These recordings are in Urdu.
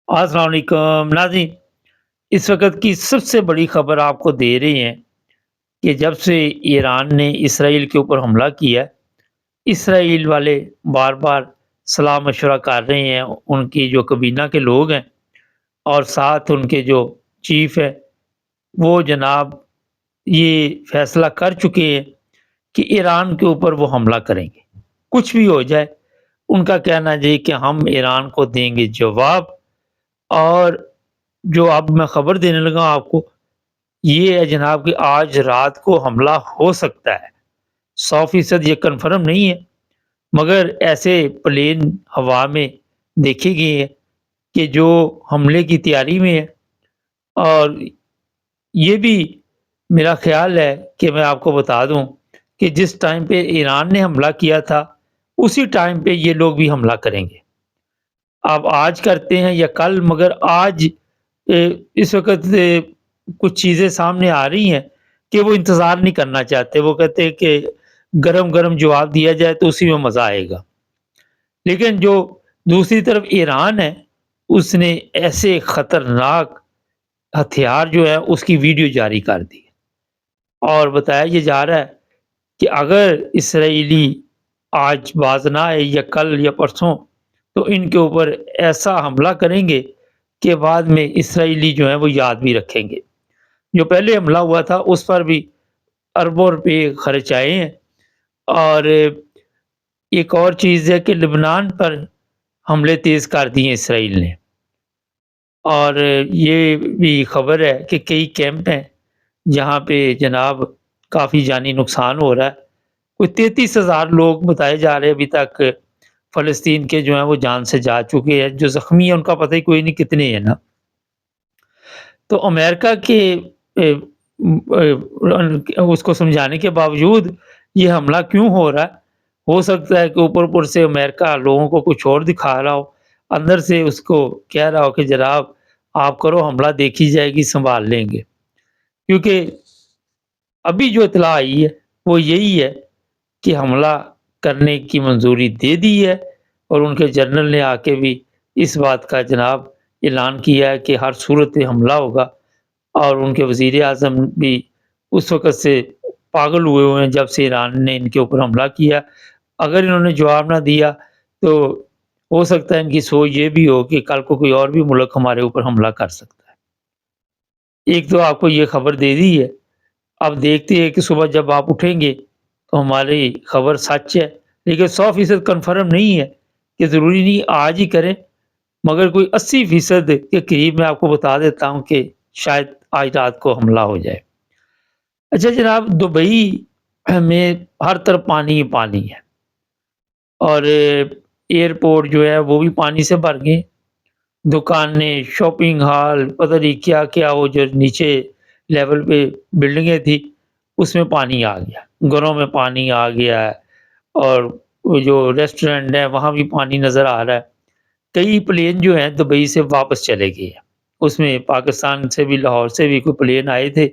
السلام علیکم ناظرین، اس وقت کی سب سے بڑی خبر آپ کو دے رہے ہیں کہ جب سے ایران نے اسرائیل کے اوپر حملہ کیا ہے، اسرائیل والے بار بار صلاح مشورہ کر رہے ہیں، ان کی جو کابینہ کے لوگ ہیں اور ساتھ ان کے جو چیف ہے وہ جناب یہ فیصلہ کر چکے ہیں کہ ایران کے اوپر وہ حملہ کریں گے، کچھ بھی ہو جائے۔ ان کا کہنا ہے کہ ہم ایران کو دیں گے جواب، اور جو اب میں خبر دینے لگا ہوں آپ کو، یہ ہے جناب کہ آج رات کو حملہ ہو سکتا ہے۔ 100% یہ کنفرم نہیں ہے، مگر ایسے پلین ہوا میں دیکھے گئے ہیں کہ جو حملے کی تیاری میں ہے۔ اور یہ بھی میرا خیال ہے کہ میں آپ کو بتا دوں کہ جس ٹائم پہ ایران نے حملہ کیا تھا اسی ٹائم پہ یہ لوگ بھی حملہ کریں گے۔ آپ آج کرتے ہیں یا کل، مگر آج اس وقت کچھ چیزیں سامنے آ رہی ہیں کہ وہ انتظار نہیں کرنا چاہتے، وہ کہتے ہیں کہ گرم گرم جواب دیا جائے تو اسی میں مزہ آئے گا۔ لیکن جو دوسری طرف ایران ہے، اس نے ایسے خطرناک ہتھیار جو ہے اس کی ویڈیو جاری کر دی اور بتایا یہ جا رہا ہے کہ اگر اسرائیلی آج باز نہ آئے یا کل یا پرسوں تو ان کے اوپر ایسا حملہ کریں گے کہ بعد میں اسرائیلی جو ہیں وہ یاد بھی رکھیں گے۔ جو پہلے حملہ ہوا تھا اس پر بھی اربوں روپے خرچ آئے ہیں۔ اور ایک اور چیز ہے کہ لبنان پر حملے تیز کر دیے اسرائیل نے، اور یہ بھی خبر ہے کہ کئی کیمپ ہیں جہاں پہ جناب کافی جانی نقصان ہو رہا ہے۔ کوئی 33,000 لوگ بتائے جا رہے ہیں ابھی تک فلسطین کے جو ہیں وہ جان سے جا چکے ہیں، جو زخمی ہیں ان کا پتہ ہی کوئی نہیں کتنے ہیں نا۔ تو امریکہ کے اس کو سمجھانے کے باوجود یہ حملہ کیوں ہو رہا ہے؟ ہو سکتا ہے کہ اوپر سے امریکہ لوگوں کو کچھ اور دکھا رہا ہو، اندر سے اس کو کہہ رہا ہو کہ جناب آپ کرو حملہ، دیکھی جائے گی، سنبھال لیں گے۔ کیونکہ ابھی جو اطلاع آئی ہے وہ یہی ہے کہ حملہ کرنے کی منظوری دے دی ہے، اور ان کے جنرل نے آ کے بھی اس بات کا جناب اعلان کیا ہے کہ ہر صورت میں حملہ ہوگا۔ اور ان کے وزیر اعظم بھی اس وقت سے پاگل ہوئے ہیں جب سے ایران نے ان کے اوپر حملہ کیا۔ اگر انہوں نے جواب نہ دیا تو ہو سکتا ہے ان کی سوچ یہ بھی ہو کہ کل کو کوئی اور بھی ملک ہمارے اوپر حملہ کر سکتا ہے۔ ایک تو آپ کو یہ خبر دے دی ہے، اب دیکھتے ہیں کہ صبح جب آپ اٹھیں گے تو ہماری خبر سچ ہے، لیکن 100% کنفرم نہیں ہے کہ ضروری نہیں آج ہی کریں، مگر کوئی 80% کے قریب میں آپ کو بتا دیتا ہوں کہ شاید آج رات کو حملہ ہو جائے۔ اچھا جناب، دبئی میں ہر طرف پانی ہی پانی ہے، اور ایئرپورٹ جو ہے وہ بھی پانی سے بھر گئے، دکانیں، شاپنگ ہال، پتہ نہیں کیا کیا، وہ جو نیچے لیول پہ بلڈنگیں تھی اس میں پانی آ گیا، گھروں میں پانی آ گیا ہے، اور وہ جو ریسٹورینٹ ہے وہاں بھی پانی نظر آ رہا ہے۔ کئی پلین جو ہیں دبئی سے واپس چلے گئے ہیں، اس میں پاکستان سے بھی، لاہور سے بھی کوئی پلین آئے تھے،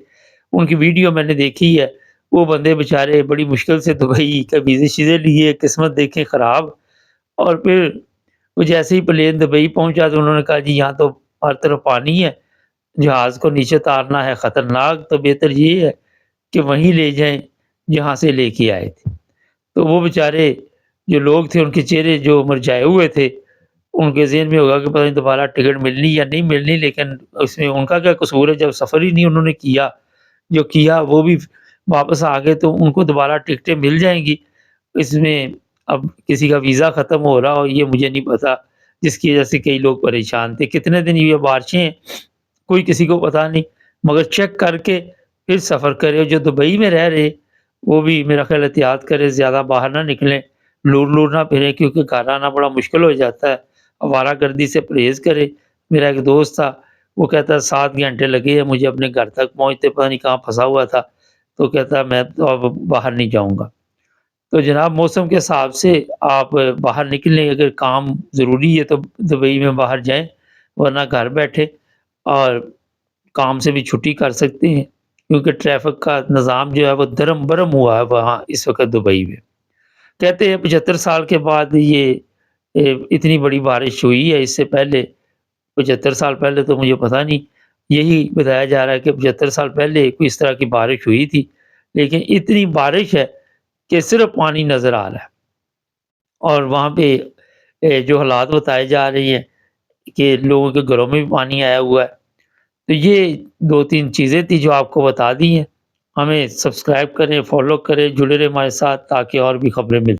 ان کی ویڈیو میں نے دیکھی ہے۔ وہ بندے بیچارے بڑی مشکل سے دبئی کا ویزے شیزے لیے، قسمت دیکھیں خراب، اور پھر وہ جیسے ہی پلین دبئی پہنچا تو انہوں نے کہا جی یہاں تو ہر طرف پانی ہے، جہاز کو نیچے اتارنا ہے خطرناک، تو بہتر یہ ہے کہ وہیں لے جائیں جہاں سے لے کے آئے تھے۔ تو وہ بیچارے جو لوگ تھے ان کے چہرے جو مرجھائے ہوئے تھے، ان کے ذہن میں ہوگا کہ پتہ نہیں دوبارہ ٹکٹ ملنی یا نہیں ملنی، لیکن اس میں ان کا کیا قصور ہے جب سفر ہی نہیں انہوں نے کیا، جو کیا وہ بھی واپس آ گئے تو ان کو دوبارہ ٹکٹیں مل جائیں گی۔ اس میں اب کسی کا ویزا ختم ہو رہا ہو یہ مجھے نہیں پتا، جس کی وجہ سے کئی لوگ پریشان تھے۔ کتنے دن یہ بارشیں ہیں کوئی کسی کو پتا نہیں، مگر چیک کر کے پھر سفر کرے۔ جو دبئی میں رہ رہے وہ بھی میرا خیال احتیاط کرے، زیادہ باہر نہ نکلیں، لور لور نہ پھریں، کیونکہ گھر آنا بڑا مشکل ہو جاتا ہے۔ آوارہ گردی سے پرہیز کرے۔ میرا ایک دوست تھا، وہ کہتا 7 گھنٹے لگے ہیں مجھے اپنے گھر تک پہنچتے، پتہ نہیں کہاں پھنسا ہوا تھا، تو کہتا میں تو اب باہر نہیں جاؤں گا۔ تو جناب موسم کے حساب سے آپ باہر نکلیں، اگر کام ضروری ہے تو دبئی میں باہر جائیں، ورنہ گھر بیٹھے اور کام سے بھی چھٹی کر سکتے ہیں، کیونکہ ٹریفک کا نظام جو ہے وہ درم برم ہوا ہے وہاں اس وقت دبئی میں۔ کہتے ہیں 75 سال کے بعد یہ اتنی بڑی بارش ہوئی ہے، اس سے پہلے 75 سال پہلے تو مجھے پتہ نہیں، یہی بتایا جا رہا ہے کہ 75 سال پہلے کوئی اس طرح کی بارش ہوئی تھی، لیکن اتنی بارش ہے کہ صرف پانی نظر آ رہا ہے۔ اور وہاں پہ جو حالات بتائے جا رہے ہیں کہ لوگوں کے گھروں میں بھی پانی آیا ہوا ہے۔ تو یہ 2-3 چیزیں تھی جو آپ کو بتا دی ہیں۔ ہمیں سبسکرائب کریں، فالو کریں، جڑے رہیں ہمارے ساتھ تاکہ اور بھی خبریں مل